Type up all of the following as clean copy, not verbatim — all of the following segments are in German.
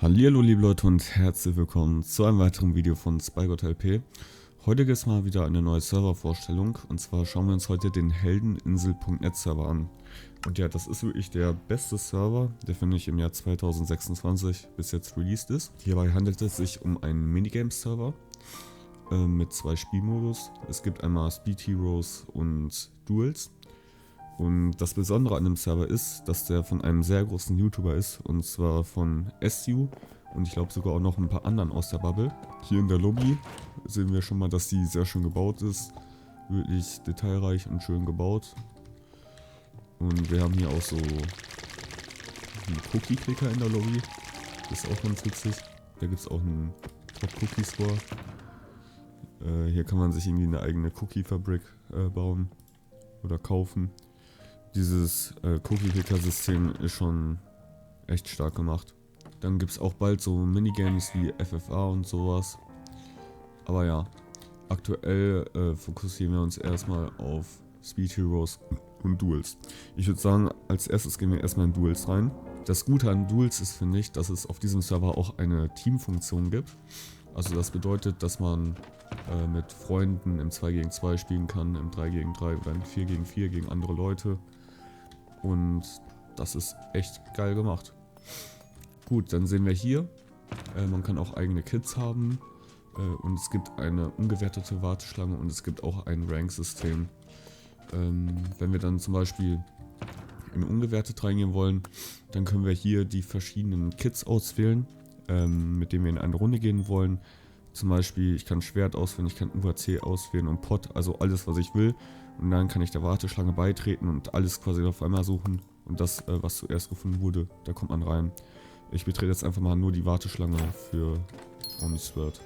Hallihallo liebe Leute und herzlich willkommen zu einem weiteren Video von SpyGotLP. Heute gibt es mal wieder eine neue Servervorstellung, und zwar schauen wir uns heute den Heldeninsel.net Server an. Und ja, das ist wirklich der beste Server, der finde ich im Jahr 2026 bis jetzt released ist. Hierbei handelt es sich um einen Minigame-Server mit zwei Spielmodus. Es gibt einmal Speed Heroes und Duels. Und das Besondere an dem Server ist, dass der von einem sehr großen YouTuber ist, und zwar von SU und ich glaube sogar auch noch ein paar anderen aus der Bubble. Hier in der Lobby sehen wir schon mal, dass die sehr schön gebaut ist, wirklich detailreich und schön gebaut. Und wir haben hier auch so einen Cookie-Clicker in der Lobby, das ist auch ganz witzig. Da gibt es auch einen Top-Cookie-Score. Hier kann man sich irgendwie eine eigene Cookie-Fabrik bauen oder kaufen. Dieses Cookie-Clicker-System ist schon echt stark gemacht. Dann gibt es auch bald so Minigames wie FFA und sowas. Aber ja, aktuell fokussieren wir uns erstmal auf Speed Heroes und Duels. Ich würde sagen, als erstes gehen wir erstmal in Duels rein. Das Gute an Duels ist, finde ich, dass es auf diesem Server auch eine Teamfunktion gibt. Also das bedeutet, dass man mit Freunden im 2 gegen 2 spielen kann, im 3 gegen 3 oder im 4 gegen 4 gegen andere Leute. Und das ist echt geil gemacht. Gut, dann sehen wir hier, man kann auch eigene Kits haben. Und es gibt eine ungewertete Warteschlange und es gibt auch ein Rank-System. Wenn wir dann zum Beispiel in ungewertet reingehen wollen, dann können wir hier die verschiedenen Kits auswählen, mit denen wir in eine Runde gehen wollen. Zum Beispiel, ich kann Schwert auswählen, ich kann UAC auswählen und Pot, also alles, was ich will. Und dann kann ich der Warteschlange beitreten und alles quasi auf einmal suchen. Und das, was zuerst gefunden wurde, da kommt man rein. Ich betrete jetzt einfach mal nur die Warteschlange für OmniSword.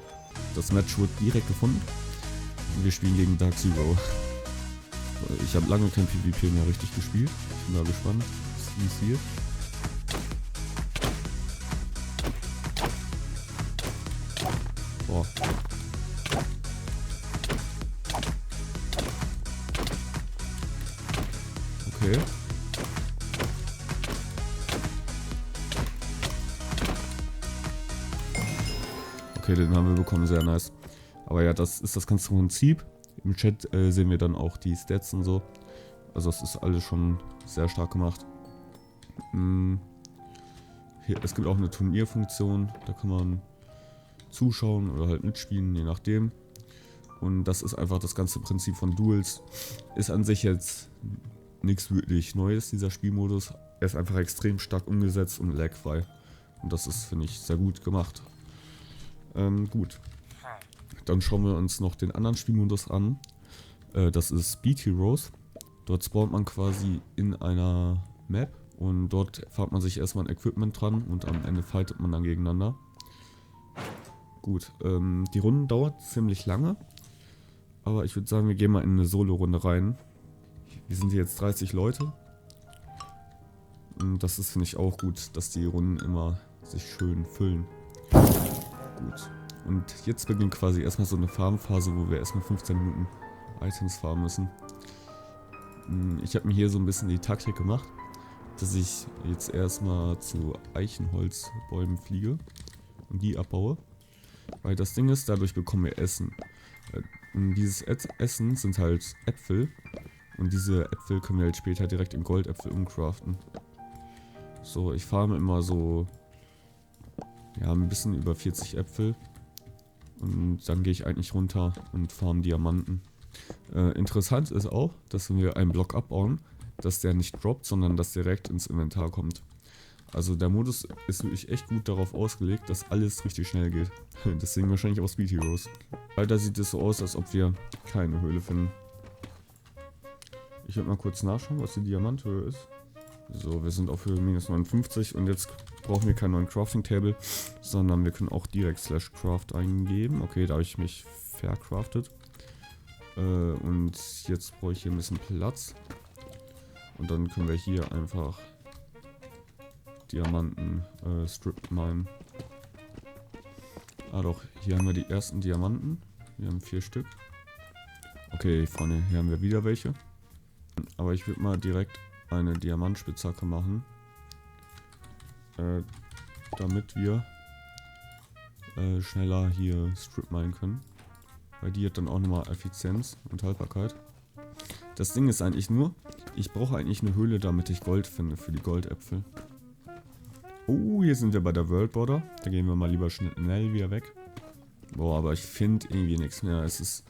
Das Match wurde direkt gefunden. Und wir spielen gegen Dark Zero. Ich habe lange kein PvP mehr richtig gespielt. Ich bin da gespannt, wie es wird. Boah. Okay. Okay, den haben wir bekommen, sehr nice. Aber ja, das ist das ganze Prinzip. Im Chat sehen wir dann auch die Stats und so. Also das ist alles schon sehr stark gemacht. Hier, es gibt auch eine Turnierfunktion, da kann man zuschauen oder halt mitspielen, je nachdem. Und das ist einfach das ganze Prinzip von Duels. Ist an sich jetzt nichts wirklich Neues, dieser Spielmodus. Er ist einfach extrem stark umgesetzt und lagfrei. Und das ist, finde ich, sehr gut gemacht. Gut. Dann schauen wir uns noch den anderen Spielmodus an. Das ist Speed Heroes. Dort spawnt man quasi in einer Map und dort fährt man sich erstmal ein Equipment dran und am Ende fightet man dann gegeneinander. Gut, die Runde dauert ziemlich lange, aber ich würde sagen, wir gehen mal in eine Solo-Runde rein. Wir sind hier jetzt 30 Leute. Und das ist, finde ich, auch gut, dass die Runden immer sich schön füllen. Gut. Und jetzt beginnt quasi erstmal so eine Farmphase, wo wir erstmal 15 Minuten Items farmen müssen. Ich habe mir hier so ein bisschen die Taktik gemacht, dass ich jetzt erstmal zu Eichenholzbäumen fliege und die abbaue. Weil das Ding ist, dadurch bekommen wir Essen. Und dieses Essen sind halt Äpfel. Und diese Äpfel können wir halt später direkt in Goldäpfel umcraften. So, ich farme immer so, ja, ein bisschen über 40 Äpfel. Und dann gehe ich eigentlich runter und farm Diamanten. Interessant ist auch, dass wenn wir einen Block abbauen, dass der nicht droppt, sondern dass direkt ins Inventar kommt. Also der Modus ist wirklich echt gut darauf ausgelegt, dass alles richtig schnell geht. Deswegen wahrscheinlich auch Speed Heroes. Leider sieht es so aus, als ob wir keine Höhle finden. Ich werde mal kurz nachschauen, was die Diamanthöhe ist. So, wir sind auf Höhe minus 59 und jetzt brauchen wir keinen neuen Crafting Table, sondern wir können auch direkt /craft eingeben. Okay, da habe ich mich vercraftet. Und jetzt brauche ich hier ein bisschen Platz. Und dann können wir hier einfach Diamanten strip minen. Ah doch, hier haben wir die ersten Diamanten. Wir haben 4 Stück. Okay, Freunde, hier haben wir wieder welche. Aber ich würde mal direkt eine Diamantspitzhacke machen. Damit wir schneller hier Strip minen können. Weil die hat dann auch nochmal Effizienz und Haltbarkeit. Das Ding ist eigentlich nur, ich brauche eigentlich eine Höhle, damit ich Gold finde für die Goldäpfel. Oh, hier sind wir bei der World Border. Da gehen wir mal lieber schnell wieder weg. Boah, aber ich finde irgendwie nichts mehr. Es ist...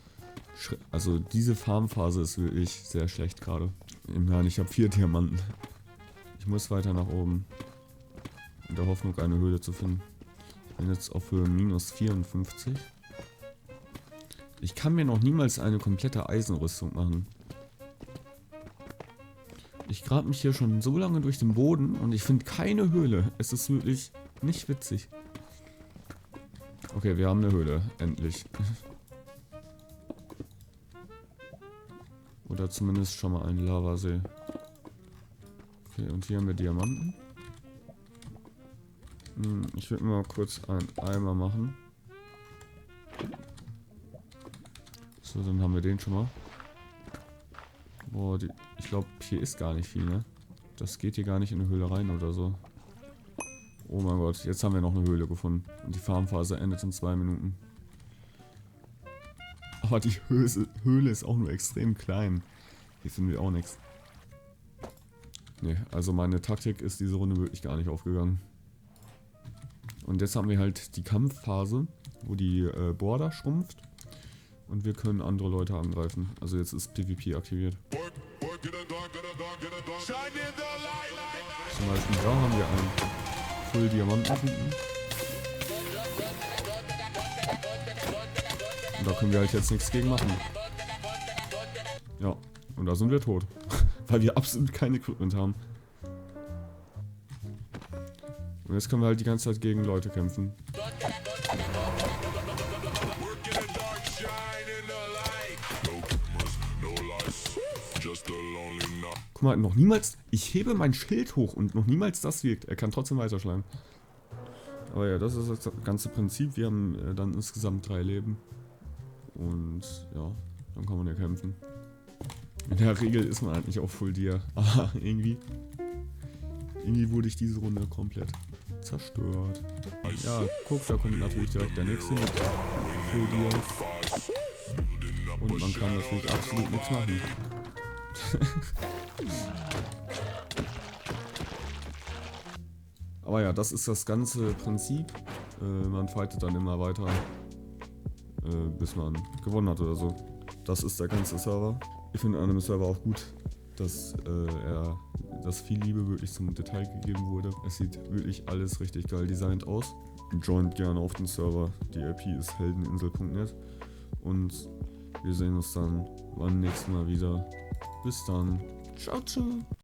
Also diese Farmphase ist wirklich sehr schlecht gerade. Immerhin, ich habe 4 Diamanten. Ich muss weiter nach oben. In der Hoffnung, eine Höhle zu finden. Ich bin jetzt auf Höhe minus 54. Ich kann mir noch niemals eine komplette Eisenrüstung machen. Ich grab mich hier schon so lange durch den Boden und ich finde keine Höhle. Es ist wirklich nicht witzig. Okay, wir haben eine Höhle. Endlich. Oder zumindest schon mal einen Lavasee. Okay, und hier haben wir Diamanten. Ich würde mal kurz einen Eimer machen. So, dann haben wir den schon mal. Boah, ich glaube, hier ist gar nicht viel, ne? Das geht hier gar nicht in eine Höhle rein oder so. Oh mein Gott, jetzt haben wir noch eine Höhle gefunden. Und die Farmphase endet in 2 Minuten. Aber die Höhle ist auch nur extrem klein. Hier finden wir auch nichts. Ne, also meine Taktik ist diese Runde wirklich gar nicht aufgegangen. Und jetzt haben wir halt die Kampfphase, wo die Border schrumpft. Und wir können andere Leute angreifen. Also jetzt ist PvP aktiviert. Zum Beispiel da haben wir einen Full Diamanten. Und da können wir halt jetzt nichts gegen machen. Ja, und da sind wir tot. Weil wir absolut kein Equipment haben. Und jetzt können wir halt die ganze Zeit gegen Leute kämpfen. Guck mal, noch niemals... Ich hebe mein Schild hoch und noch niemals das wirkt. Er kann trotzdem weiterschlagen. Aber ja, das ist das ganze Prinzip. Wir haben dann insgesamt 3 Leben. Und ja, dann kann man ja kämpfen. In der Regel ist man eigentlich auch Full Dia. Aber irgendwie wurde ich diese Runde komplett zerstört. Ja, guck, da kommt natürlich direkt der nächste mit Full Dia. Und man kann natürlich absolut nichts machen. Aber ja, das ist das ganze Prinzip. Man fightet dann immer weiter, bis man gewonnen hat oder so. Das ist der ganze Server. Ich finde an dem Server auch gut, dass viel Liebe wirklich zum Detail gegeben wurde. Es sieht wirklich alles richtig geil designt aus. Joint gerne auf den Server. Die IP ist heldeninsel.net. Und wir sehen uns dann beim nächsten Mal wieder. Bis dann. Ciao, ciao.